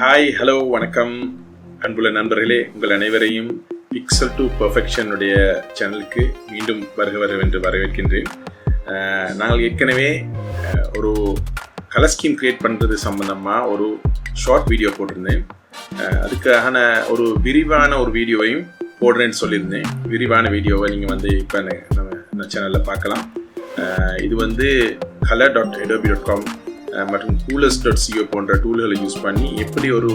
Hi hello வணக்கம் அன்புள்ள நண்பர்களே, உங்கள் அனைவரையும் பிக்சல் டு பெர்ஃபெக்ஷனுடைய சேனலுக்கு மீண்டும் வருக என்று வரவேற்கின்றேன். நாங்கள் ஏற்கனவே ஒரு கலர் ஸ்கீம் கிரியேட் பண்ணுறது சம்மந்தமாக ஒரு ஷார்ட் வீடியோ போட்டிருந்தேன். அதுக்கான ஒரு விரிவான ஒரு வீடியோவையும் போடுறேன்னு சொல்லியிருந்தேன். விரிவான வீடியோவை நீங்கள் இப்போ நம்ம சேனலில் பார்க்கலாம். இது color.adobe.com மற்றும் coolers.co போன்ற டூல்களை யூஸ் பண்ணி எப்படி ஒரு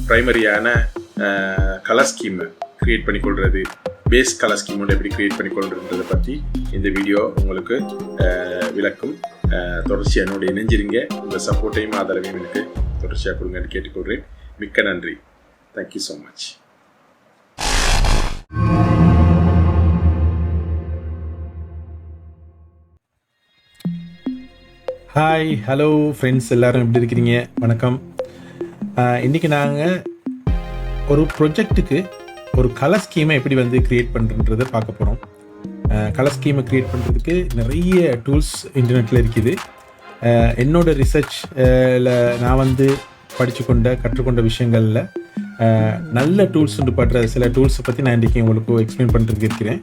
ப்ரைமரியான கலர் ஸ்கீமை க்ரியேட் பண்ணிக்கொள்வது, பேஸ் கலர் ஸ்கீமோட எப்படி க்ரியேட் பண்ணிக்கொள்றதை பற்றி இந்த வீடியோ உங்களுக்கு விளக்கும். தொடர்ச்சியாக என்னோட இணைஞ்சிருங்க. உங்கள் சப்போர்ட்டையும் ஆதரவையும் எனக்கு தொடர்ச்சியாக கொடுங்கன்னு கேட்டுக்கொள்கிறேன். மிக்க நன்றி. Thank you so much. Hi hello friends, எல்லோரும் எப்படி இருக்கிறீங்க? வணக்கம். இன்றைக்கி நாங்கள் ஒரு ப்ரொஜெக்ட்டுக்கு ஒரு கலர் ஸ்கீமை எப்படி க்ரியேட் பண்ணுறதை பார்க்க போகிறோம். கலர் ஸ்கீமை க்ரியேட் பண்ணுறதுக்கு நிறைய டூல்ஸ் இன்டர்நெட்டில் இருக்குது. என்னோடய ரிசர்ச்சில் நான் கற்றுக்கொண்ட விஷயங்களில் நல்ல டூல்ஸ் படுற சில டூல்ஸை பற்றி நான் இன்றைக்கி உங்களுக்கு எக்ஸ்பிளைன் பண்ணுறதுக்கு இருக்கிறேன்.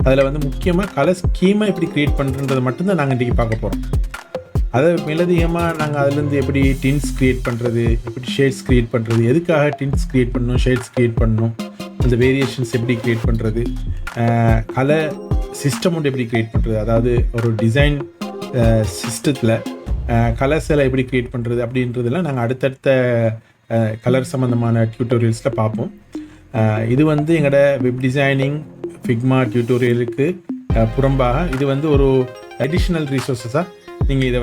அதில் முக்கியமாக கலர் ஸ்கீமை எப்படி க்ரியேட் பண்ணுறதை மட்டும்தான் நாங்கள் இன்றைக்கி பார்க்க போகிறோம். அதை மேலதிகமாக நாங்கள் அதுலேருந்து எப்படி டின்ஸ் க்ரியேட் பண்ணுறது, எப்படி ஷேட்ஸ் க்ரியேட் பண்ணுறது, எதுக்காக டின்ஸ் க்ரியேட் பண்ணணும், ஷேட்ஸ் க்ரியேட் பண்ணணும், அந்த வேரியேஷன்ஸ் எப்படி க்ரியேட் பண்ணுறது, கலர் சிஸ்டம் எப்படி க்ரியேட் பண்ணுறது, அதாவது ஒரு டிசைன் சிஸ்டத்தில் கலர்ஸ் எல்லாம் எப்படி க்ரியேட் பண்ணுறது அப்படின்றதெல்லாம் நாங்கள் அடுத்தடுத்த கலர் சம்மந்தமான டியூட்டோரியல்ஸில் பார்ப்போம். இது எங்களோட வெப் டிசைனிங் ஃபிக்மா டியூட்டோரியலுக்கு புறம்பாக இது ஒரு அடிஷ்னல் ரிசோர்ஸஸாக நீங்கள் இதை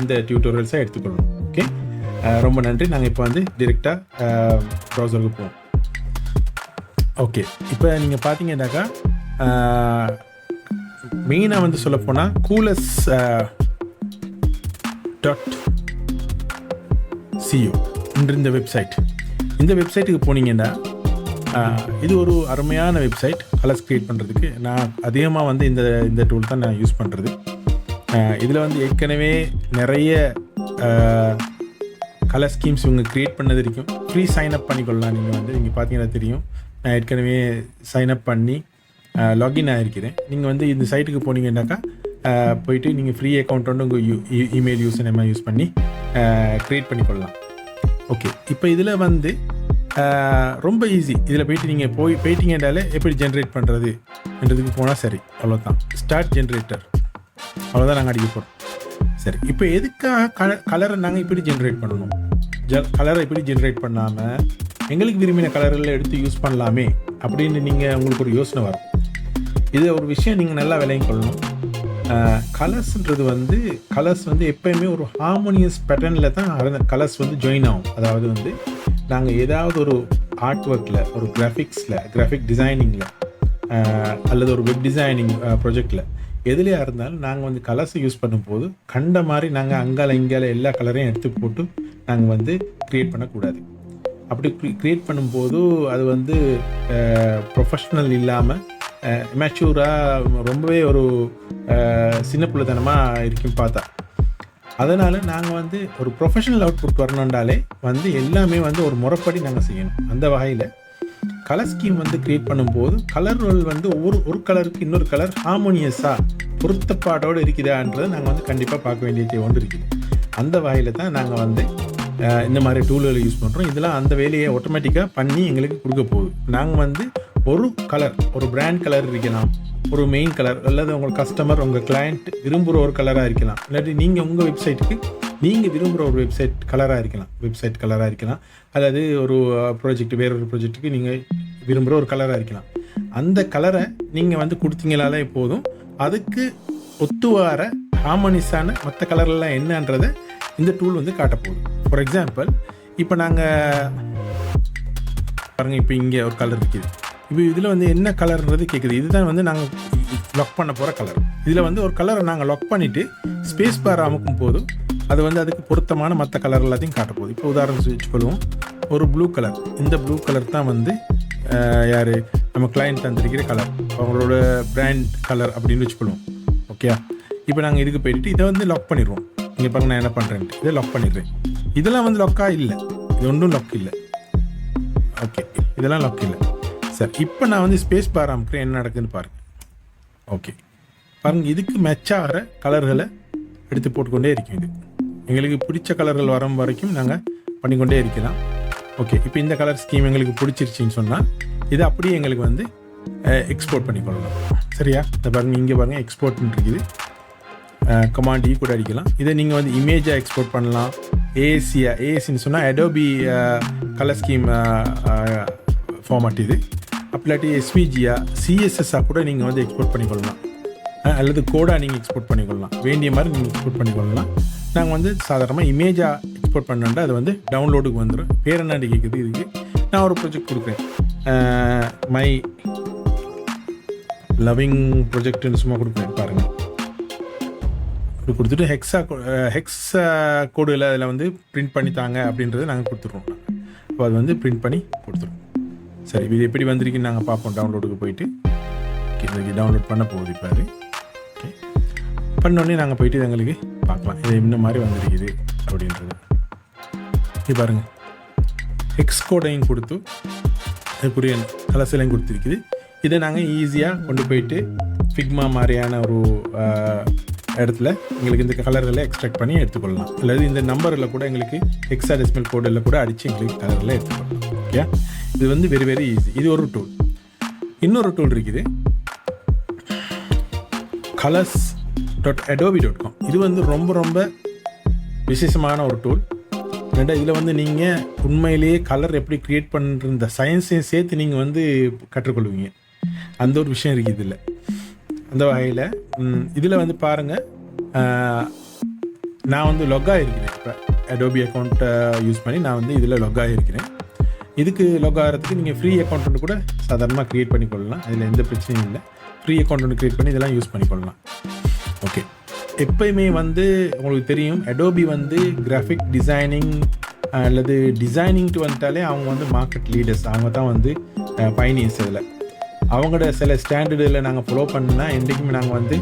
இந்த டியூட்டோரியல்ஸாக எடுத்துக்கொள்ளணும். ஓகே, ரொம்ப நன்றி. நாங்கள் இப்போ டிரெக்டாக ப்ரௌசருக்கு போவோம். ஓகே, இப்போ நீங்கள் பார்த்தீங்கன்னாக்கா மெயினாக சொல்லப்போனால் coolers.co என்ற இந்த வெப்சைட்டுக்கு போனீங்கன்னா இது ஒரு அருமையான வெப்சைட் கலர்ஸ் க்ரியேட் பண்ணுறதுக்கு. நான் அதிகமாக இந்த டூல் தான் நான் யூஸ் பண்ணுறது. இதில் ஏற்கனவே நிறைய கலர் ஸ்கீம்ஸ் இவங்க க்ரியேட் பண்ணது இருக்கும். ஃப்ரீ சைன்அப் பண்ணிக்கொள்ளலாம். நீங்கள் பார்த்தீங்கன்னா தெரியும், நான் ஏற்கனவே சைன்அப் பண்ணி லாகின் ஆகிருக்கிறேன். நீங்கள் இந்த சைட்டுக்கு போனீங்கன்னாக்கா போயிட்டு நீங்கள் ஃப்ரீ அக்கௌண்ட் உங்கள் இமெயில் யூஸ் நேமாக யூஸ் பண்ணி க்ரியேட் பண்ணிக்கொள்ளலாம். ஓகே, இப்போ இதில் ரொம்ப ஈஸி. இதில் போயிட்டு நீங்கள் போயிட்டீங்கன்னாலே எப்படி ஜென்ரேட் பண்ணுறது என்றதுக்கு போனால் சரி, அவ்வளோதான். ஸ்டார்ட் ஜென்ரேட்டர், அவ்வளோதான் நாங்கள் அடிக்க போகிறோம். சரி, இப்போ எதுக்காக கலரை நாங்கள் இப்படி ஜென்ரேட் பண்ணணும்? கலரை இப்படி ஜென்ரேட் பண்ணாமல் எங்களுக்கு விரும்பின கலரில் எடுத்து யூஸ் பண்ணலாமே அப்படின்னு உங்களுக்கு ஒரு யோசனை வரும். இது ஒரு விஷயம் நீங்கள் நல்லா விளங்கிக் கொள்ளணும். கலர்ஸ் எப்போயுமே ஒரு ஹார்மோனியஸ் பேட்டர்னில் தான் கலர்ஸ் ஜாயின் ஆகும். அதாவது நாங்கள் ஏதாவது ஒரு ஆர்ட் ஒர்க்கில், ஒரு கிராஃபிக் டிசைனிங்கில் அல்லது ஒரு வெப் டிசைனிங் ப்ராஜெக்டில் எதுலையா இருந்தாலும் நாங்கள் கலர்ஸை யூஸ் பண்ணும்போது கண்ட மாதிரி நாங்கள் அங்கால இங்கால எல்லா கலரையும் எடுத்து போட்டு நாங்கள் க்ரியேட் பண்ணக்கூடாது. அப்படி க்ரியேட் பண்ணும்போது அது ப்ரொஃபஷ்னல் இல்லாமல் இமேச்சூராக ரொம்பவே ஒரு சின்ன பிள்ளைத்தனமாக இருக்கும் பார்த்தா. அதனால் நாங்கள் ஒரு ப்ரொஃபஷனல் அவுட்புட் வரணுன்றாலே எல்லாமே ஒரு முறைப்படி நாங்கள் செய்யணும். அந்த வகையில் கலர் ஸ்கீம் க்ரியேட் பண்ணும்போது கலர்கள் ஒரு கலருக்கு இன்னொரு கலர் ஹார்மோனியஸாக பொருத்தப்பாடோடு இருக்குதான்றதை நாங்கள் கண்டிப்பாக பார்க்க வேண்டிய தேவை இருக்குது. அந்த வகையில் தான் நாங்கள் இந்த மாதிரி டூல்களை யூஸ் பண்ணுறோம். இதெல்லாம் அந்த வேலையை ஆட்டோமேட்டிக்காக பண்ணி எங்களுக்கு கொடுக்க போகுது. நாங்கள் ஒரு கலர், ஒரு பிராண்ட் கலர் இருக்கலாம், ஒரு மெயின் கலர், அல்லது உங்கள் கஸ்டமர், உங்கள் கிளையண்ட் விரும்புகிற ஒரு கலராக இருக்கலாம், இல்லாட்டி நீங்கள் உங்கள் வெப்சைட்டுக்கு நீங்கள் விரும்புகிற ஒரு வெப்சைட் கலராக இருக்கலாம், அல்லது ஒரு வேறொரு ப்ராஜெக்ட்டுக்கு நீங்கள் விரும்புகிற ஒரு கலராக இருக்கலாம். அந்த கலரை நீங்கள் கொடுத்தீங்களாலே போதும், அதுக்கு ஒத்துவார ஹார்மோனிஸான மற்ற கலர்லாம் என்னன்றதை இந்த டூல் காட்டப்போகுது. ஃபார் எக்ஸாம்பிள், இப்போ நாங்கள் பாருங்கள், இப்போ இங்கே ஒரு கலர் இருக்குது. இப்போ இதில் என்ன கலர்ன்றது கேட்குது. இதுதான் நாங்கள் லாக் பண்ண போகிற கலர். இதில் ஒரு கலரை நாங்கள் லாக் பண்ணிவிட்டு ஸ்பேஸ் பார் அமுக்கும் போது அது அதுக்கு பொருத்தமான மற்ற கலர் எல்லாத்தையும் காட்ட போகுது. இப்போ உதாரணத்துக்கு வச்சுக்கொள்வோம், ஒரு ப்ளூ கலர். இந்த ப்ளூ கலர் தான் யார் நம்ம கிளையண்ட் தந்திருக்கிற கலர், அவங்களோட பிராண்ட் கலர் அப்படின்னு வச்சுக்கொள்வோம். ஓகே, இப்போ நாங்கள் இதுக்கு போயிட்டு இதை லாக் பண்ணிடுவோம். இங்கே பாருங்க, நான் என்ன பண்ணுறேன்ட்டு இதை லாக் பண்ணிடுறேன். இதெல்லாம் லாக்காக இல்லை. இது ஒன்றும் லாக் இல்லை. ஓகே, இதெல்லாம் லாக் இல்லை. சார் இப்போ நான் வந்து ஸ்பேஸ் பார் அமுக்கிறேன், என்ன நடக்குதுன்னு பாருங்கள். ஓகே பாருங்கள், இதுக்கு மேட்சாகிற கலர்களை எடுத்து போட்டுக்கொண்டே இருக்கும். இது எங்களுக்கு பிடிச்ச கலர்கள் வரும் வரைக்கும் நாங்கள் பண்ணிக்கொண்டே இருக்கலாம். ஓகே, இப்போ இந்த கலர் ஸ்கீம் எங்களுக்கு பிடிச்சிருச்சின்னு சொன்னால் இதை அப்படியே எங்களுக்கு வந்து எக்ஸ்போர்ட் பண்ணிக்கொள்ளலாம். சரியா? இந்த பாருங்கள், இங்கே பாருங்கள் எக்ஸ்போர்ட்னு இருக்குது. கமாண்ட் கூட அடிக்கலாம். இதை நீங்கள் வந்து இமேஜாக எக்ஸ்போர்ட் பண்ணலாம். ஏஎஸ்சின்னு சொன்னால் அடோபி கலர் ஸ்கீம் ஃபார்மேட் இது. அப்படி எஸ்விஜியா சிஎஸ்எஸ்ஸாக கூட நீங்கள் வந்து எக்ஸ்போர்ட் பண்ணிக்கொள்ளலாம். அல்லது கோடாக நீங்கள் எக்ஸ்போர்ட் பண்ணிக்கொள்ளலாம். வேண்டிய மாதிரி நீங்கள் எக்ஸ்போர்ட் பண்ணிக்கொள்ளலாம். நாங்கள் வந்து சாதாரணமாக இமேஜாக எக்ஸ்போர்ட் பண்ணோன்னா அது வந்து டவுன்லோடுக்கு வந்துடும். பேர் என்னடி கேட்குது இதுக்கு. நான் ஒரு ப்ராஜெக்ட் கொடுக்குறேன், மை லவ்விங் ப்ராஜெக்ட்னு சும்மா கொடுக்குறேன் பாருங்கள். இப்படி கொடுத்துட்டு ஹெக்ஸா கோடில் அதில் வந்து பிரிண்ட் பண்ணி தாங்க அப்படின்றத நாங்கள் கொடுத்துருவோம். அப்போ அது வந்து பிரிண்ட் பண்ணி கொடுத்துருவோம். சரி, இது எப்படி வந்திருக்குன்னு நாங்கள் பார்ப்போம். டவுன்லோடுக்கு போயிட்டு இதுக்கு டவுன்லோட் பண்ண போகுது இப்போ அது. ஓகே, பண்ணோடனே நாங்கள் போயிட்டு இது எங்களுக்கு பார்க்கலாம் இது இந்த மாதிரி வந்திருக்குது அப்படின்றது. இது பாருங்கள், ஹெக்ஸ் கோடையும் கொடுத்து அதுக்குரிய கலர்ஸ்லையும் கொடுத்துருக்குது. இதை நாங்கள் ஈஸியாக கொண்டு போயிட்டு ஃபிக்மா மாதிரியான ஒரு இடத்துல எங்களுக்கு இந்த கலர்களை எக்ஸ்ட்ராக்ட் பண்ணி எடுத்துக்கொள்ளலாம். அல்லது இந்த நம்பரில் கூட எங்களுக்கு ஹெக்ஸாடெசிமல் கோடில் கூட அடித்து எங்களுக்கு கலரில் எடுத்துக்கொள்ளலாம். ஓகே, இது வந்து வெரி வெரி ஈஸி. இது ஒரு டூல். இன்னொரு டூல் இருக்குது, colors.adobe.com. இது வந்து ரொம்ப ரொம்ப விசேஷமான ஒரு டூல். ரெண்டா இதில் வந்து நீங்கள் உண்மையிலேயே கலர் எப்படி க்ரியேட் பண்ணுற இந்த சயின்ஸையும் சேர்த்து நீங்கள் வந்து கற்றுக்கொள்வீங்க. அந்த ஒரு விஷயம் இருக்குது இதில். அந்த வகையில் இதில் வந்து பாருங்கள், நான் வந்து லொக்காக இருக்கிறேன். இப்போ அடோபி அக்கௌண்ட்டை யூஸ் பண்ணி நான் வந்து இதில் லொக்காக இருக்கிறேன். இதுக்கு லொக் ஆகிறதுக்கு நீங்கள் ஃப்ரீ அக்கௌண்ட் கூட சாதாரணமாக க்ரியேட் பண்ணிக்கொள்ளலாம். அதில் எந்த பிரச்சனையும் இல்லை. ஃப்ரீ அக்கௌண்ட் ஒன்று க்ரியேட் பண்ணி இதெல்லாம் யூஸ் பண்ணிக்கொள்ளலாம். ஓகே, எப்பயுமே வந்து உங்களுக்கு தெரியும் அடோபி வந்து கிராஃபிக் டிசைனிங் அல்லது டிசைனிங்ட்டு வந்துட்டாலே அவங்க வந்து மார்க்கெட் லீடர்ஸ். அவங்க தான் வந்து பயணியர்ஸ். இதில் அவங்களோட சில ஸ்டாண்டர்டில் நாங்கள் ஃபாலோ பண்ணால் என்றைக்குமே நாங்கள் வந்து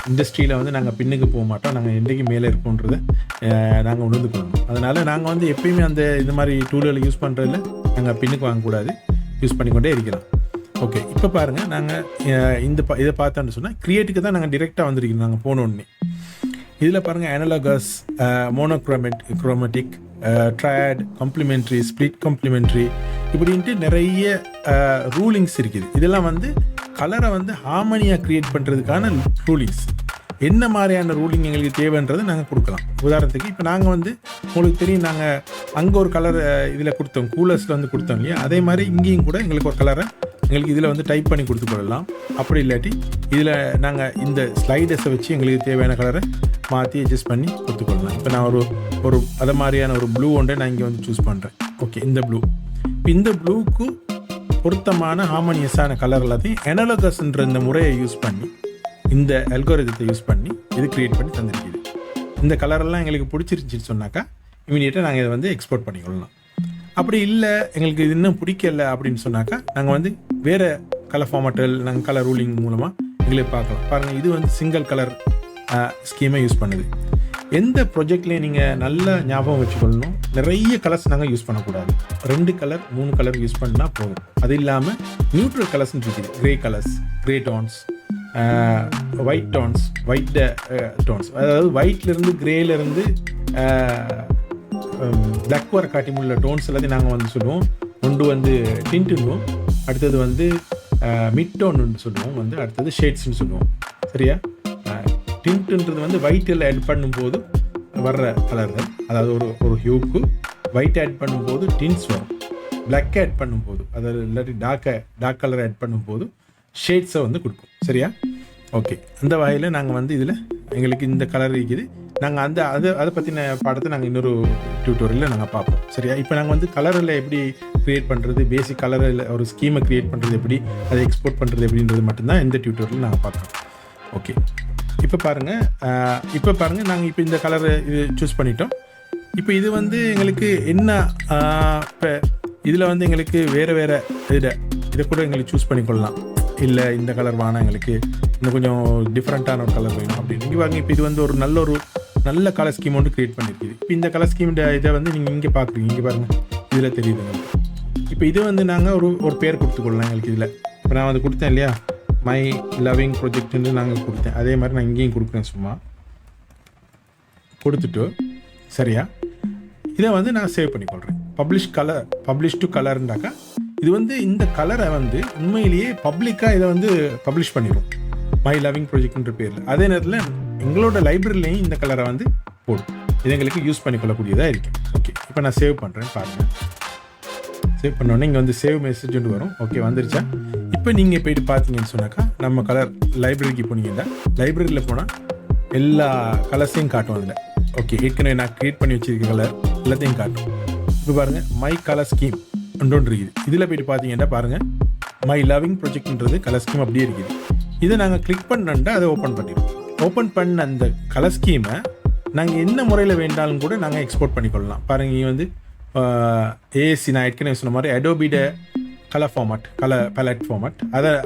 இண்டஸ்ட்ரியில் வந்து நாங்கள் பின்னுக்கு போக மாட்டோம். நாங்கள் என்றைக்கும் மேலே இருப்போன்றதை நாங்கள் உணர்ந்துக்கணும். அதனால் நாங்கள் வந்து எப்பயுமே அந்த இந்த மாதிரி டூல்களை யூஸ் பண்ணுறதில் நாங்கள் பின்னுக்கு வாங்கக்கூடாது, யூஸ் பண்ணிக்கொண்டே இருக்கலாம். ஓகே, இப்போ பாருங்கள், நாங்கள் இதை பார்த்தோன்னு சொன்னால் கிரியேட்டுக்கு தான் நாங்கள் டிரெக்டாக வந்திருக்கோம். நாங்கள் போனோடனே இதில் பாருங்கள், analogous, monochromatic, triad, complementary, split complementary, இப்படின்ட்டு நிறைய ரூலிங்ஸ் இருக்குது. இதெல்லாம் வந்து கலரை வந்து ஹார்மனியாக க்ரியேட் பண்ணுறதுக்கான ரூலிங்ஸ். என்ன மாதிரியான ரூலிங் எங்களுக்கு தேவைன்றதை நாங்கள் கொடுக்கலாம். உதாரணத்துக்கு இப்போ நாங்கள் வந்து உங்களுக்கு தெரியும், நாங்கள் அங்கே ஒரு கலர் இதில் கொடுத்தோம், கூலர்ஸில் வந்து கொடுத்தோம் இல்லையா? அதே மாதிரி இங்கேயும் கூட எங்களுக்கு ஒரு கலரை எங்களுக்கு இதில் வந்து டைப் பண்ணி கொடுத்து கொள்ளலாம். அப்படி இல்லாட்டி இதில் நாங்கள் இந்த ஸ்லைடர்ஸை வச்சு எங்களுக்கு தேவையான கலரை மாற்றி அட்ஜஸ்ட் பண்ணி கொடுத்துக்கொள்ளலாம். இப்போ நான் ஒரு அதை மாதிரியான ஒரு ப்ளூ ஒன்றை நான் இங்கே வந்து சூஸ் பண்ணுறேன். ஓகே, இந்த ப்ளூ. இப்போ இந்த ப்ளூக்கு பொருத்தமான ஹார்மோனியஸான கலர் எல்லாத்தையும் அனலாகஸ்ன்ற இந்த முறையை யூஸ் பண்ணி, இந்த அல்கோரிதத்தை யூஸ் பண்ணி இது க்ரியேட் பண்ணி தந்திருக்குது. இந்த கலரெல்லாம் எங்களுக்கு பிடிச்சிருந்துச்சின்னு சொன்னாக்கா இமீடியட்டாக நாங்கள் இதை வந்து எக்ஸ்போர்ட் பண்ணிக்கொள்ளலாம். அப்படி இல்லை, எங்களுக்கு இது இன்னும் பிடிக்கல அப்படின்னு சொன்னாக்கா நாங்கள் வந்து வேறு கலர் ஃபார்மேட்டில் நாங்கள் கலர் ரூலிங் மூலமாக எங்களுக்கு பார்க்கலாம். பாருங்கள், இது வந்து சிங்கிள் கலர் ஸ்கீமை யூஸ் பண்ணுது. எந்த ப்ராஜெக்ட்லேயும் நீங்கள் நல்ல ஞாபகம் வச்சுக்கொள்ளணும், நிறைய கலர்ஸ் நாங்கள் யூஸ் பண்ணக்கூடாது. 2 கலர் 3 கலர் யூஸ் பண்ணால் போதும். அது இல்லாமல் நியூட்ரல் கலர்ஸ்ன்னு இருக்குது. Grey colours, grey tones, white tones, white tones, அதாவது ஒயிட்லேருந்து கிரேலேருந்து பிளாக் வர காட்டிமுள்ள டோன்ஸ் எல்லாத்தையும் நாங்கள் வந்து சொல்லுவோம். ஒன்று வந்து டின்ட்டுன்னுவோம், அடுத்தது வந்து மிட் டோன்னு சொல்லுவோம், வந்து அடுத்தது ஷேட்ஸ்ன்னு சொல்லுவோம். சரியா? டின்ட்டுன்றது வந்து ஒயிட்டில் ஆட் பண்ணும்போது வர்ற கலர்கள், அதாவது ஒரு ஹியூக்கு ஒயிட் ஆட் பண்ணும்போது டின்ஸ் வரும். பிளாக் ஆட் பண்ணும்போது, அதாவது இல்லாட்டி டார்க் கலர் ஆட் பண்ணும்போது ஷேட்ஸை வந்து கொடுக்கும். சரியா? ஓகே, அந்த வகையில் நாங்கள் வந்து இதில் எங்களுக்கு இந்த கலர் இருக்குது. நாங்கள் அதை பற்றின பாடத்தை நாங்கள் இன்னொரு டியூட்டோரியலில் நாங்கள் பார்ப்போம். சரியா? இப்போ நாங்கள் வந்து கலரில் எப்படி க்ரியேட் பண்ணுறது, பேசிக் கலரில் ஒரு ஸ்கீமை க்ரியேட் பண்ணுறது எப்படி, அதை எக்ஸ்போர்ட் பண்ணுறது எப்படின்றது மட்டும்தான் இந்த டியூட்டோரியலில் நாங்கள் பார்க்குறோம். ஓகே, இப்போ பாருங்கள் நாங்கள் இப்போ இந்த கலரை இது சூஸ் பண்ணிட்டோம். இப்போ இது வந்து எங்களுக்கு என்ன, இப்போ இதில் வந்து எங்களுக்கு வேறு இதை கூட எங்களுக்கு சூஸ் பண்ணிக்கொள்ளலாம். இல்லை இந்த கலர் வேணாம், எங்களுக்கு இன்னும் கொஞ்சம் டிஃப்ரெண்ட்டான ஒரு கலர் வேணும் அப்படின்னு வாங்க. இப்போ இது வந்து ஒரு நல்ல ஒரு நல்ல கலர் ஸ்கீம் ஒன்று க்ரியேட் பண்ணியிருக்குது. இப்போ இந்த கலர் ஸ்கீம் இதை வந்து நீங்கள் இங்கே பார்க்குறீங்க, இங்கே பாருங்கள், இதில் தெரியுதுங்க. இப்போ இதை வந்து நாங்கள் ஒரு பேர் கொடுத்துக்கொள்ளலாம் எங்களுக்கு இதில். இப்போ நான் வந்து கொடுத்தேன் இல்லையா, மை லவ்விங் ப்ரொஜெக்ட்னு நாங்கள் கொடுத்தேன். அதே மாதிரி நான் இங்கேயும் கொடுக்குறேன். சும்மா கொடுத்துட்டு சரியா இதை வந்து நான் சேவ் பண்ணிக்கொள்கிறேன். பப்ளிஷ் டு கலர்ண்டாக்கா இது வந்து இந்த கலரை வந்து உண்மையிலேயே பப்ளிக்காக இதை வந்து பப்ளிஷ் பண்ணிடும், மை லவ்விங் ப்ரொஜெக்ட்ன்ற பேரில். அதே நேரத்தில் எங்களோட லைப்ரரிலையும் இந்த கலரை வந்து போடும். இது எங்களுக்கு யூஸ் பண்ணிக்கொள்ளக்கூடியதாக இருக்கும். ஓகே, இப்போ நான் சேவ் பண்ணுறேன் பாருங்கள். சேவ் பண்ணோன்னே இங்கே வந்து சேவ் மெசேஜ் ஒன்று வரும். ஓகே, வந்துருச்சா? இப்போ நீங்கள் போயிட்டு பார்த்தீங்கன்னு சொன்னாக்கா நம்ம கலர் லைப்ரரிக்கு போனீங்கன்னா லைப்ரரியில் போனால் எல்லா கலர்ஸையும் காட்டும் அதில். ஓகே, ஏற்கனவே நான் க்ரியேட் பண்ணி வச்சுருக்க கலர் எல்லாத்தையும் காட்டும். இப்போ பாருங்கள், மை கலர் ஸ்கீம் ஒன்று இருக்குது. இதில் போய்ட்டு பார்த்தீங்கன்னா பாருங்கள், மை லவ்விங் ப்ரொஜெக்ட்ன்றது கலர் ஸ்கீம் அப்படியே இருக்குது. இதை நாங்கள் கிளிக் பண்ணா அதை ஓப்பன் பண்ணிடுவோம். ஓப்பன் பண்ண அந்த கலர் ஸ்கீமை நாங்கள் என்ன முறையில் வேண்டாலும் கூட நாங்கள் எக்ஸ்போர்ட் பண்ணிக்கொள்ளலாம். பாருங்கள், இங்கே வந்து ஏஎஸ்சி நான் ஏற்கனவே சொன்ன மாதிரி அடோபிட colour format, colour palette format,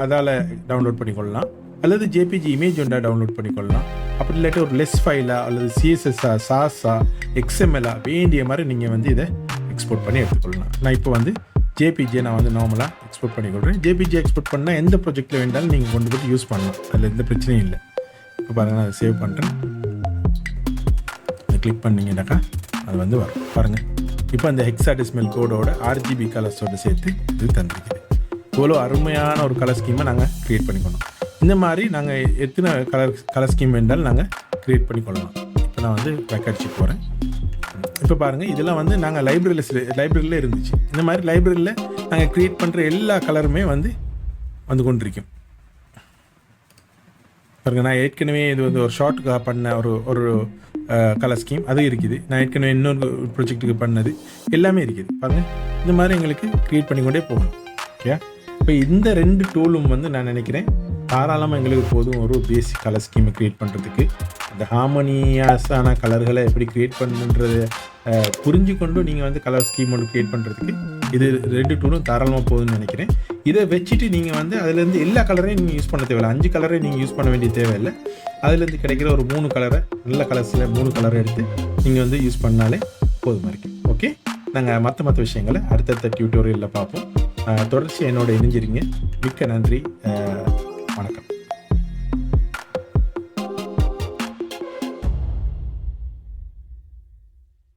அதால் டவுன்லோட் பண்ணிக்கொள்ளலாம். அல்லது ஜேபிஜி இமேஜ் ஒன்றா டவுன்லோட் பண்ணிக்கொள்ளலாம். அப்படி இல்லாட்டி ஒரு லெஸ் ஃபைலாக அல்லது சிஎஸ்எஸ்ஸா, சாஸா, எக்ஸ்எம்எல்லா வேண்டிய மாதிரி நீங்கள் வந்து இதை எக்ஸ்போர்ட் பண்ணி எடுத்துக்கொள்ளலாம். நான் இப்போ வந்து ஜேபிஜியை நான் வந்து நார்மலாக எக்ஸ்போர்ட் பண்ணிக்கொள்கிறேன். ஜேபிஜி எக்ஸ்போர்ட் பண்ணால் எந்த ப்ராஜெக்ட்டில் வேண்டாலும் நீங்கள் கொண்டு போய்ட்டு யூஸ் பண்ணலாம், அதில் எந்த பிரச்சனையும் இல்லை. இப்போ பாருங்கள், நான் அதை சேவ் பண்ணுறேன். அதை கிளிக் பண்ணிங்கன்னாக்கா அது வந்து வரும். பாருங்கள், இப்போ அந்த ஹெக்ஸாடெசிமல் கோடோட RGB கலர்ஸோடு சேர்த்து இது தந்திருக்குது. இவ்வளோ அருமையான ஒரு கலர் ஸ்கீமை நாங்கள் க்ரியேட் பண்ணிக்கணும். இந்த மாதிரி நாங்கள் எத்தனை கலர் ஸ்கீம் வேண்டாலும் நாங்கள் க்ரியேட் பண்ணிக்கொள்ளலாம். இப்போ நான் வந்து ரெக்கார்ட்ஸுக்கு போகிறேன். இப்போ பாருங்கள், இதெல்லாம் வந்து நாங்கள் லைப்ரரியில் இருந்துச்சு. இந்த மாதிரி லைப்ரரியில் நாங்கள் க்ரியேட் பண்ணுற எல்லா கலருமே வந்து கொண்டிருக்கும். பாருங்கள், நான் ஏற்கனவே இது வந்து ஒரு ஷார்ட்டுக்காக பண்ண ஒரு கலர் ஸ்கீம் அது இருக்குது. நான் ஏற்கனவே இன்னொரு ப்ராஜெக்ட்டுக்கு பண்ணது எல்லாமே இருக்குது. பாருங்கள், இந்த மாதிரி எங்களுக்கு க்ரியேட் பண்ணிக்கொண்டே போகணும். ஓகே, இப்போ இந்த 2 டூலும் வந்து நான் நினைக்கிறேன் தாராளமாக எங்களுக்கு போதும் ஒரு பேசிக் கலர் ஸ்கீமை க்ரியேட் பண்ணுறதுக்கு. அந்த ஹார்மோனியஸான கலர்களை எப்படி க்ரியேட் பண்ணுன்றதை புரிஞ்சு கொண்டு நீங்கள் வந்து கலர் ஸ்கீம் ஒன்று க்ரியேட் பண்ணுறதுக்கு இது 2 டூலும் தாராளமாக போகுதுன்னு நினைக்கிறேன். இதை வச்சுட்டு நீங்கள் வந்து அதிலேருந்து எல்லா கலரையும் நீங்கள் யூஸ் பண்ண தேவையில்லை. 5 கலரையும் நீங்கள் யூஸ் பண்ண வேண்டிய தேவையில்லை. அதிலேருந்து கிடைக்கிற ஒரு 3 கலரை, நல்ல கலர்ஸில் 3 கலரை எடுத்து நீங்கள் வந்து யூஸ் பண்ணாலே போதுமா இருக்குது. ஓகே, நாங்கள் மற்ற விஷயங்களை அடுத்தடுத்த டியூட்டோரியலில் பார்ப்போம். தொடர்ச்சி என்னோட இணைஞ்சிருங்க. மிக்க நன்றி. வணக்கம்.